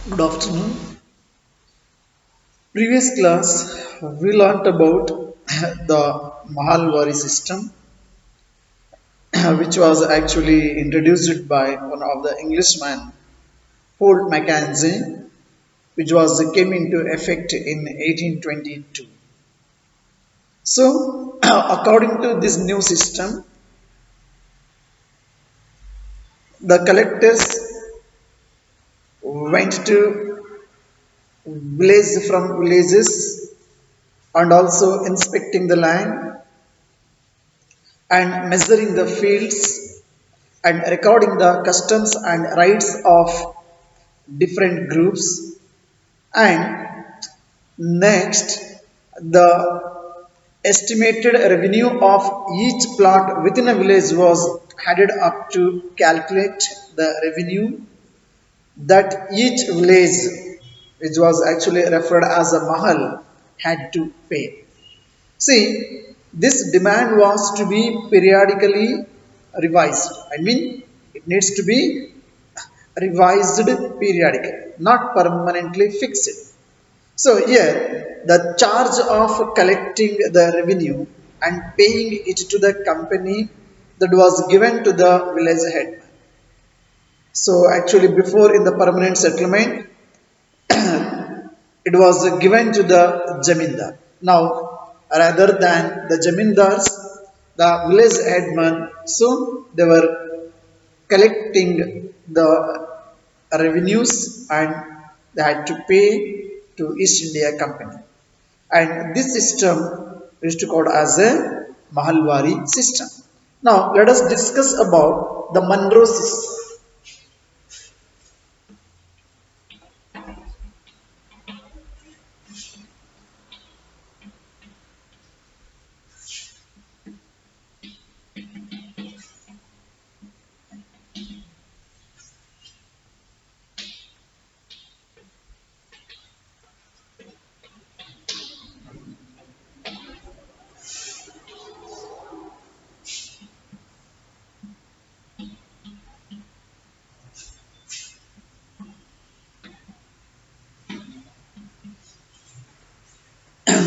Good afternoon. Previous class we learnt about the Mahalwari system, which was actually introduced by one of the Englishmen, Paul Mackenzie, which was came into effect in 1822. So, according to this new system, the collectors went to villages and also inspecting the land and measuring the fields and recording the customs and rights of different groups. And next, the estimated revenue of each plot within a village was added up to calculate the revenue that each village, which was actually referred as a mahal, had to pay. See, this demand was to be periodically revised. I mean, it needs to be revised periodically, not permanently fixed. So here, the charge of collecting the revenue and paying it to the company that was given to the village head. So actually, before in the permanent settlement, it was given to the jamindar. Now, rather than the jamindars, the village headman, so they were collecting the revenues and they had to pay to East India Company. And this system is to called as a Mahalwari system. Now, let us discuss about the Monroe system.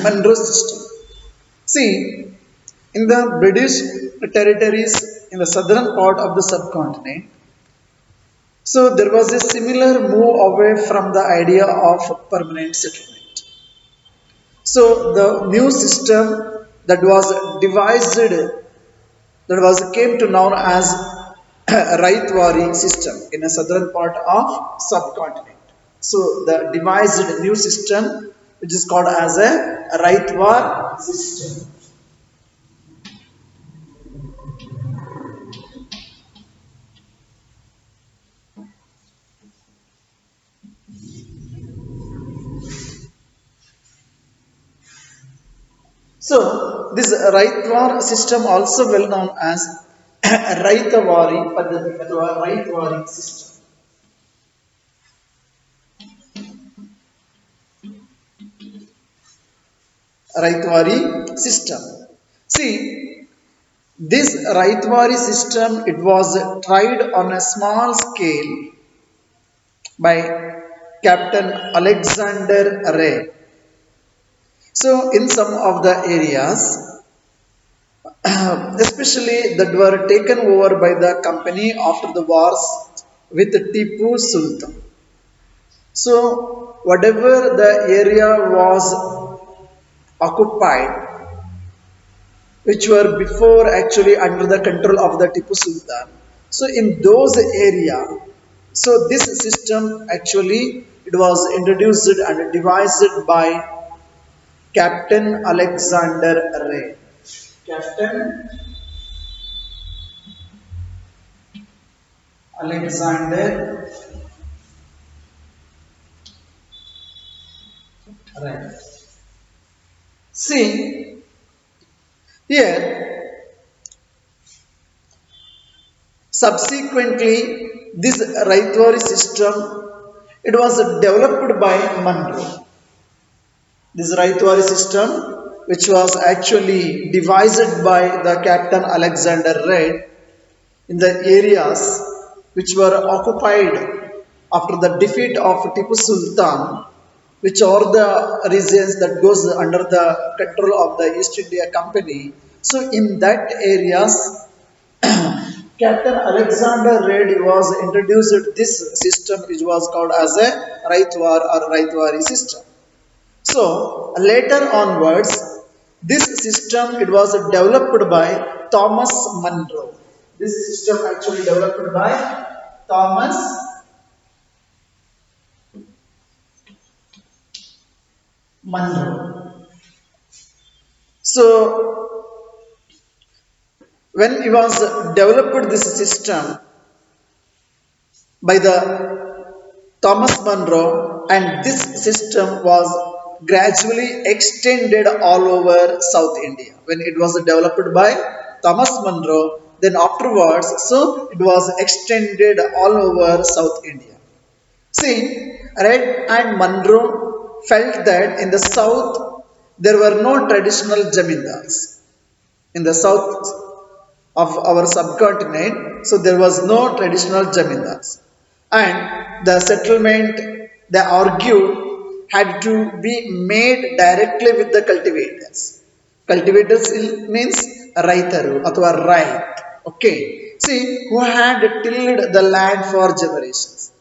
Monroe system. See, in the British territories in the southern part of the subcontinent, so there was a similar move away from the idea of permanent settlement. So the new system that was devised, that was came to known as Rightward system in the southern part of subcontinent. So the devised new system, which is called as a Rightward system. So this Rightward system, also well known as Raitavari Paddhati ಅಥವಾ Rightward system. Raitwari system. See, this Raitwari system, it was tried on a small scale by Captain Alexander Ray. So, in some of the areas, especially that were taken over by the company after the wars with Tipu Sultan. So, whatever the area was occupied, which were before actually under the control of the Tipu Sultan. So in those area, so this system actually it was introduced and devised by Captain Alexander Ray. Captain Alexander Ray. See here, subsequently this Raitwari system it was developed by Monroe. This Rightward system, which was actually devised by the Captain Alexander Red in the areas which were occupied after the defeat of Tipu Sultan, which are the regions that goes under the control of the East India Company. So in that areas, Captain Alexander Reid was introduced this system which was called as a Rightward or Rightwari system. So later onwards, this system it was developed by Thomas Monroe. This system actually developed by Thomas Monroe. So when he was developed this system by the Thomas Monroe, and this system was gradually extended all over South India. When it was developed by Thomas Monroe, then afterwards, so it was extended all over South India. See, Red and Monroe felt that in the south there were no traditional zamindars. In the south of our subcontinent, so there was no traditional zamindars. And the settlement, they argued, had to be made directly with the cultivators. Cultivators means raitaru or right. Okay. See, who had tilled the land for generations.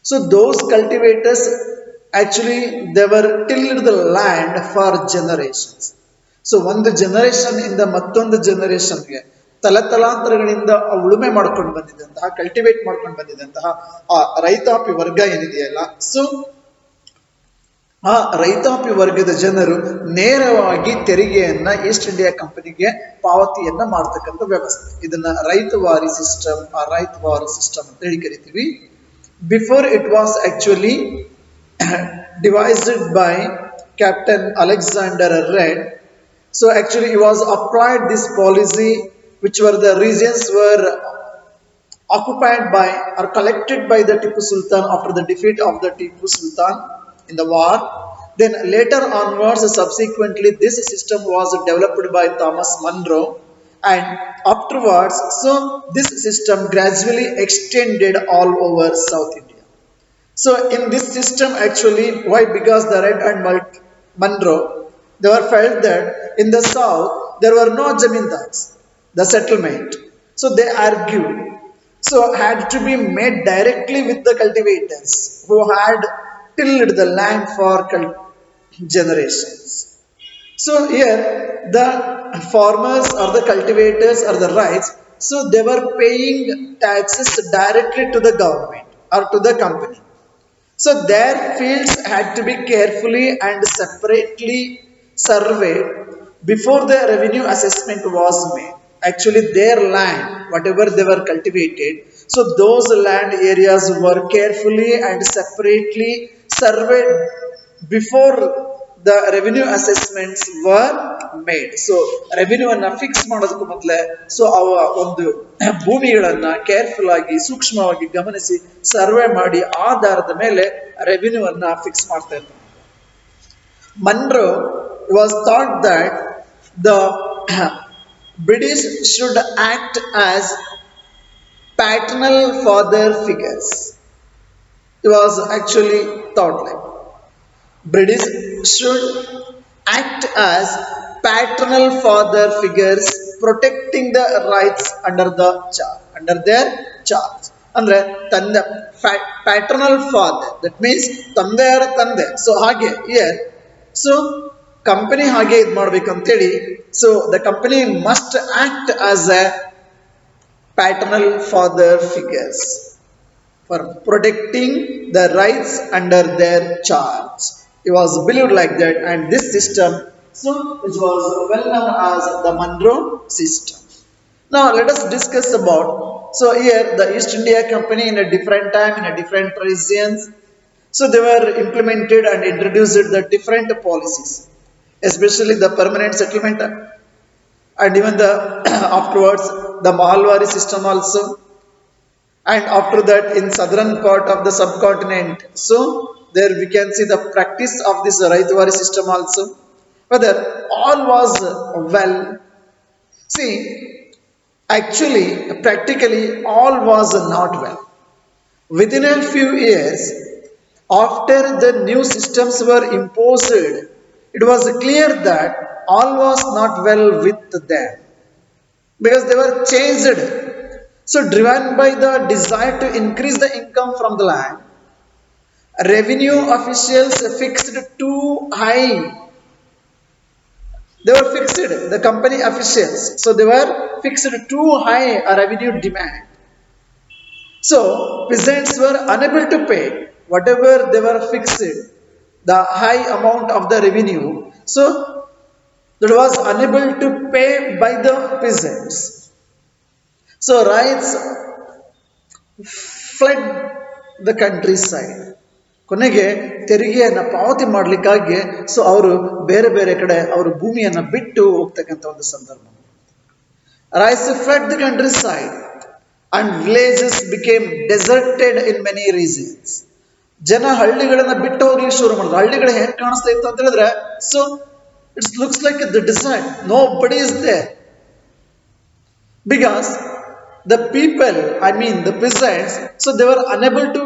So those cultivators actually they were tilled the land for generations. So ಒಂದು generation ಇಂದ ಮತ್ತೊಂದು ಜನರೇಷನ್ಗೆ ತಲತಲಾಂತರಗಳಿಂದ ಉಳುಮೆ ಮಾಡ್ಕೊಂಡು ಬಂದಿದ್ದಂತಹ cultivate ಮಾಡ್ಕೊಂಡು ಬಂದಿದ್ದಂತಹ ಆ ರೈತಾಪಿ ವರ್ಗ ಏನಿದೆಯಲ್ಲ, ಸೊ ಆ ರೈತಾಪಿ ವರ್ಗದ ಜನರು ನೇರವಾಗಿ ತೆರಿಗೆಯನ್ನ ಈಸ್ಟ್ ಇಂಡಿಯಾ ಕಂಪನಿಗೆ ಪಾವತಿಯನ್ನ ಮಾಡ್ತಕ್ಕಂಥ ವ್ಯವಸ್ಥೆ, ಇದನ್ನ ರೈತವಾರಿ ಸಿಸ್ಟಮ್ ರೈತವಾರಿ ಸಿಸ್ಟಮ್ ಅಂತ ಹೇಳಿ ಕರಿತೀವಿ. Before it was actually devised by Captain Alexander Reid. So actually he was applied this policy which were the regions were occupied by or collected by the Tipu Sultan after the defeat of the Tipu Sultan in the war. Then later onwards, subsequently this system was developed by Thomas Monroe, and afterwards, so this system gradually extended all over South India. So in this system actually, why? Because the Reid and Monroe, they were felt that in the south there were no zamindars, the settlement. So they argued, so had to be made directly with the cultivators who had tilled the land for generations. So here the farmers or the cultivators or the rights, so they were paying taxes directly to the government or to the company. So their fields had to be carefully and separately surveyed before the revenue assessment was made. Actually their land, whatever they were cultivated, so those land areas were carefully and separately surveyed before the revenue assessments were made. So revenue ಅನ್ನ fix ಮಾಡೋದಕ್ಕೂ ಮೊದಲೇ so ಅವ ಒಂದು ಭೂಮಿಗಳನ್ನ careful ಆಗಿ ಸೂಕ್ಷ್ಮವಾಗಿ ಗಮನಿಸಿ survey ಮಾಡಿ ಆಧಾರದ ಮೇಲೆ ರೆವಿನ್ಯೂ ಅನ್ನ ಫಿಕ್ಸ್ ಮಾಡ್ತಾ ಇರ್ತಾರೆ. Monroe was thought that the British should act as paternal father figures. It was actually thought like British should act as paternal father figures, protecting the rights under their charge. ಅಂದ್ರೆ ತಂದೆ paternal father, that means ತಂದೆಯರ ತಂದೆ. So ಹಾಗೆ here, so company ಹಾಗೆ ಇದು ಮಾಡ್ಬೇಕಂತೇಳಿ, so the company must act as a paternal father figures for protecting the rights under their charge. It was believed like that, and this system, so which was well known as the Monroe System. Now let us discuss about, so here the East India Company in a different time, in a different regions, so they were implemented and introduced the different policies, especially the permanent settlement, and even the afterwards the Mahalwari system also, and after that in southern part of the subcontinent, so there we can see the practice of this Rightward system also. Whether all was well, see, actually practically all was not well. Within a few years, after the new systems were imposed, it was clear that all was not well with them because they were changed. So, driven by the desire to increase the income from the land, revenue officials fixed too high. They were fixed, the company officials. So, they were fixed too high a revenue demand. So, peasants were unable to pay whatever they were fixed, the high amount of the revenue. So, that was unable to pay by the peasants. So, riots fled the countryside. ಕೊನೆಗೆ ತೆರಿಗೆಯನ್ನು ಪಾವತಿ ಮಾಡಲಿಕ್ಕಾಗಿ so ಅವರು ಬೇರೆ ಬೇರೆ ಕಡೆ ಅವರು ಭೂಮಿಯನ್ನು ಬಿಟ್ಟು ಹೋಗ್ತಕ್ಕಂಥ ಒಂದು ಸಂದರ್ಭ. Riots fled the countryside and villages became deserted in many regions. ಜನ ಹಳ್ಳಿಗಳನ್ನ ಬಿಟ್ಟು ಹೋಗ್ಲಿಕ್ಕೆ ಶುರು ಮಾಡಿದ್ರು. ಹಳ್ಳಿಗಳು ಹೆಂಗ್ ಕಾಣಿಸ್ತಾ ಇತ್ತು ಅಂತ ಹೇಳಿದ್ರೆ so it's looks like the desert, nobody is there because the people, I mean the peasants, so they were unable to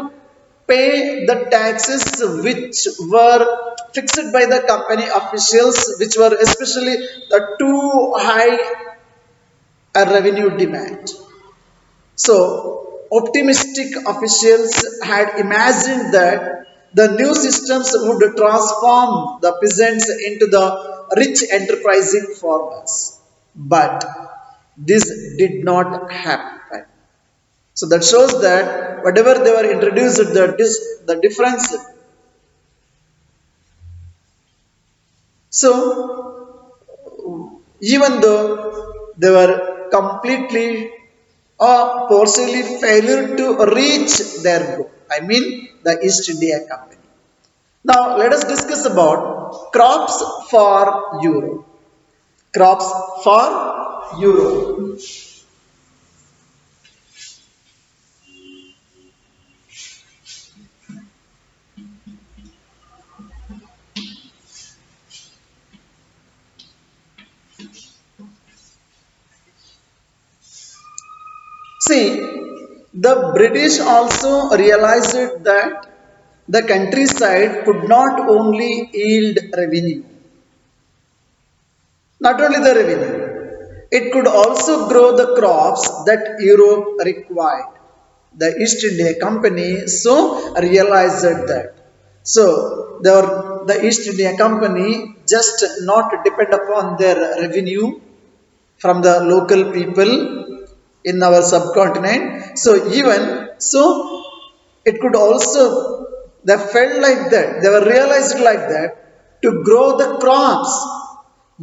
pay the taxes which were fixed by the company officials, which were especially the too high revenue demand. So, optimistic officials had imagined that the new systems would transform the peasants into the rich enterprising farmers. But this did not happen. So that shows that whatever they were introduced, the difference. So even though they were completely or partially failure to reach their goal, I mean the East India Company. Now let us discuss about crops for Europe. Crops for Europe. See, the British also realized that the countryside could not only yield revenue, not only the revenue, it could also grow the crops that Europe required. The East India Company so realized that. So, the East India Company just not depend upon their revenue from the local people in our subcontinent. So, even so, it could also, they felt like that, they were realized like that to grow the crops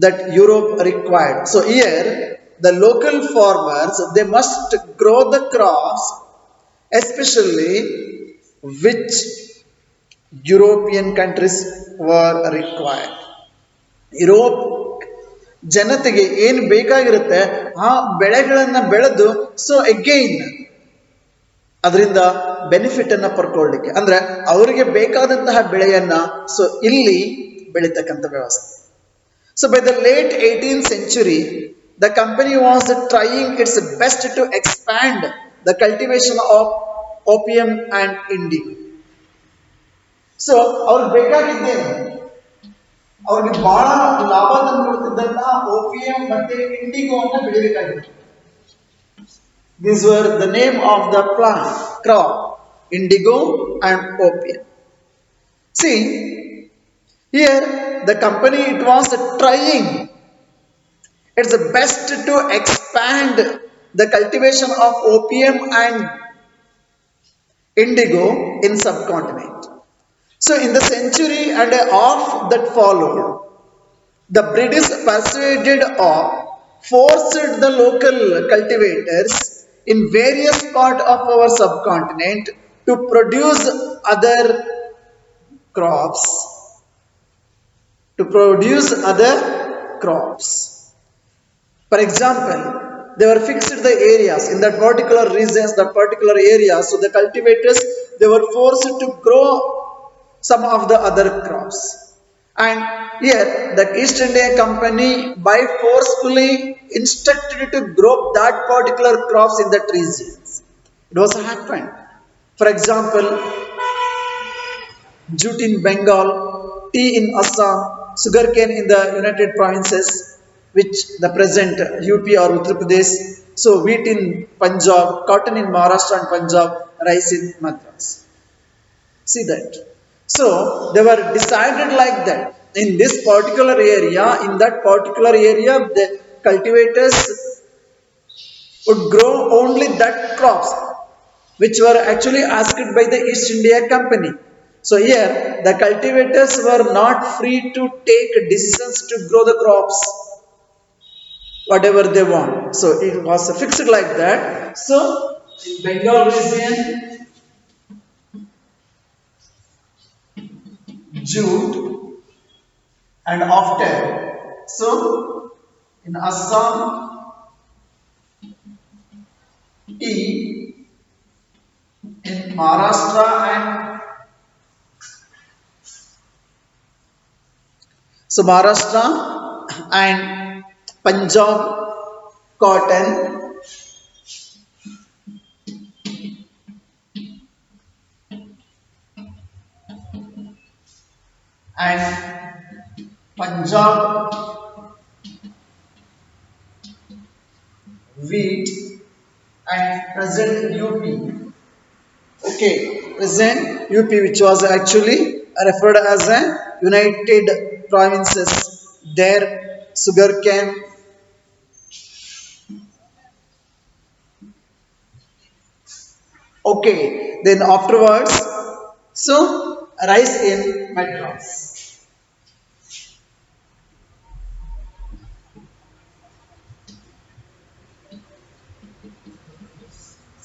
that Europe required. So here, the local farmers, they must grow the crops, especially which European countries were required. Europe ಜನತೆಗೆ ಏನು ಬೇಕಾಗಿರುತ್ತೆ ಆ ಬೆಳೆಗಳನ್ನ ಬೆಳೆದು so again ಅದರಿಂದ benefit ಅನ್ನ ಪಡ್ಕೊಳ್ಳಿಕ್ಕೆ ಅಂದ್ರೆ ಅವರಿಗೆ ಬೇಕಾದಂತಹ ಬೆಳೆಯನ್ನ ಸೊ ಇಲ್ಲಿ ಬೆಳೀತಕ್ಕಂಥ ವ್ಯವಸ್ಥೆ. So by the late 18th century, the company was trying its best to expand the cultivation of opium and indigo. So ಅವ್ರಿಗೆ ಬೇಕಾಗಿದ್ದೇನೆ, ಅವ್ರಿಗೆ ಬಹಳ ಲಾಭ ತಂದುಕೊಡ್ತಿದ್ದಂತಹ ಓಪಿಯಂ ಮತ್ತೆ ಇಂಡಿಗೋವನ್ನು ಬೆಳಿಬೇಕಾಗಿತ್ತು. These were the name of the plant crop, indigo and opium. See, here the company, it was trying its best to expand the cultivation of opium and indigo in subcontinent. So in the century and a half that followed, the British persuaded or forced the local cultivators in various parts of our subcontinent to produce other crops. For example, they were fixed the areas in that particular regions, that particular area. So the cultivators, they were forced to grow some of the other crops. And here the East India Company by forcefully instructed to grow that particular crops in that regions. It was happened. For example, jute in Bengal, tea in Assam, sugarcane in the United Provinces, which the present UP or Uttar Pradesh. So wheat in Punjab, cotton in Maharashtra and Punjab, rice in Madras. See that. So they were decided like that. In this particular area, in that particular area, the cultivators would grow only that crops which were actually asked by the East India Company. So here the cultivators were not free to take decisions to grow the crops whatever they want. So it was fixed like that. So in Bengal region, jute and after. So in Assam, tea, in Maharashtra and so Maharashtra and Punjab cotton and Punjab wheat and present UP. Okay, present UP which was actually referred as a United Provinces. There sugarcane. Okay, then afterwards, so rice in Madras.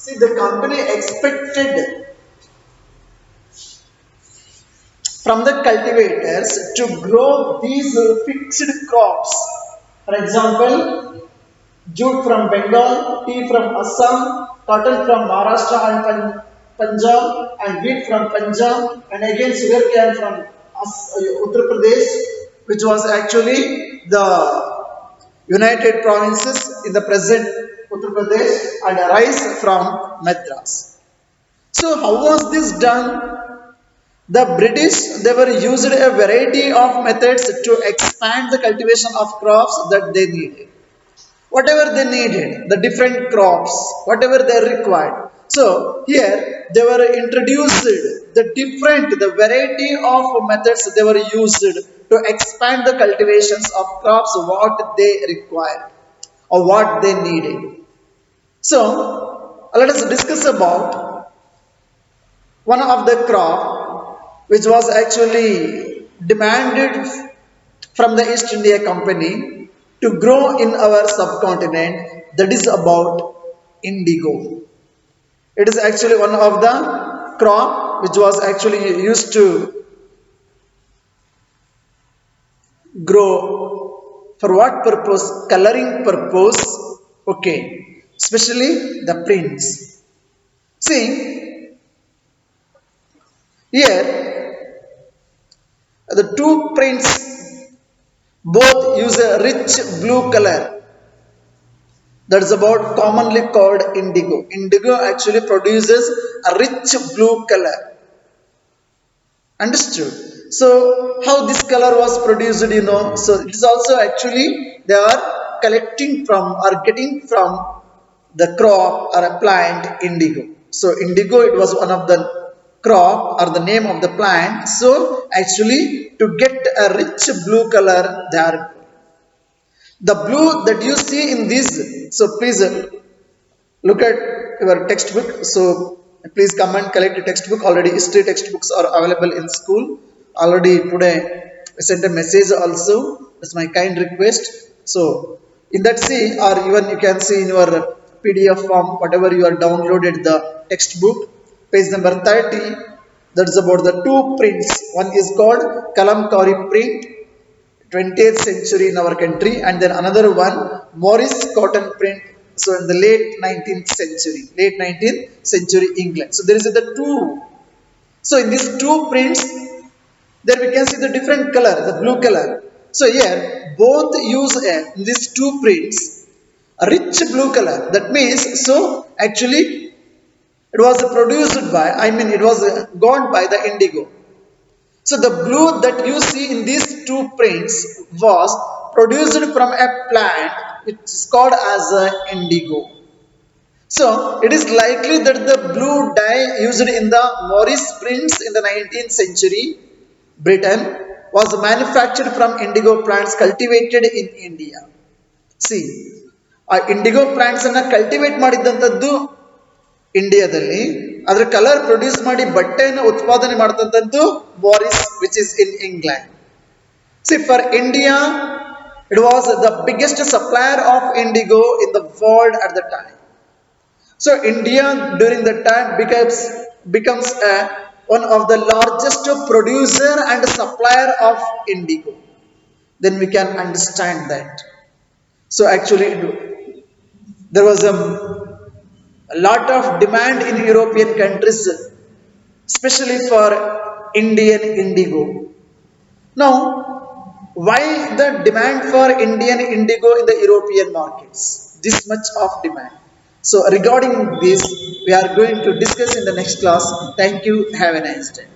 See, the company expected from the cultivators to grow these fixed crops. For example, jute from Bengal, tea from Assam, cotton from Maharashtra and Punjab, and wheat from Punjab, and again sugarcane from Uttar Pradesh, which was actually the United Provinces in the present Uttar Pradesh, and rice from Madras. So, how was this done? The British they were used a variety of methods to expand the cultivation of crops that they needed. Whatever they needed, the different crops, whatever they required. So here they were introduced the variety of methods they were used to expand the cultivations of crops what they required or what they needed. So let us discuss about one of the crop which was actually demanded from the East India Company to grow in our subcontinent, that is about indigo. It is actually one of the crop which was actually used to grow for what purpose? Coloring purpose. Okay, especially the prints. See here the two prints both use a rich blue color that is about commonly called indigo. Indigo actually produces a rich blue color. Understood? So how this color was produced, So it is also actually they are collecting from or getting from the crop or a plant indigo. So indigo it was one of the crop or the name of the plant. So actually to get a rich blue color they are the blue that you see in this. So please look at your textbook. So please come and collect a textbook. Already history textbooks are available in school. Already today I sent a message also. That's my kind request. So in that see or even you can see in your PDF form whatever you are downloaded the textbook page number 30. That's about the two prints. One is called Kalamkari print 20th century in our country, and then another one Morris cotton print. So in the late 19th century England. So there is the two. So in these two prints, there we can see the different color, the blue color. So here both use these two prints a rich blue color. That means so actually It was produced by, I mean, it was gone by the indigo. So the blue that you see in these two prints was produced from a plant which is called as indigo. So it is likely that the blue dye used in the Morris prints in the 19th century Britain was manufactured from indigo plants cultivated in India. See, ಆ indigo plants ಅನ್ನ cultivate ಮಾಡಿದ್ದಂಥದ್ದು ಇಂಡಿಯಾದಲ್ಲಿ, ಅದರ colour produce ಮಾಡಿ ಬಟ್ಟೆಯನ್ನು ಉತ್ಪಾದನೆ ಮಾಡಿದಂಥದ್ದು Maurice which is in England. See, for India, it was the biggest supplier of indigo in the world at the time. So India during that time becomes one of the largest producer and supplier of indigo. Then we can understand that. So actually, there was a lot of demand in European countries, especially for Indian indigo. Now, why the demand for Indian indigo in the European markets? This much of demand. So regarding this, we are going to discuss in the next class. Thank you. Have a nice day.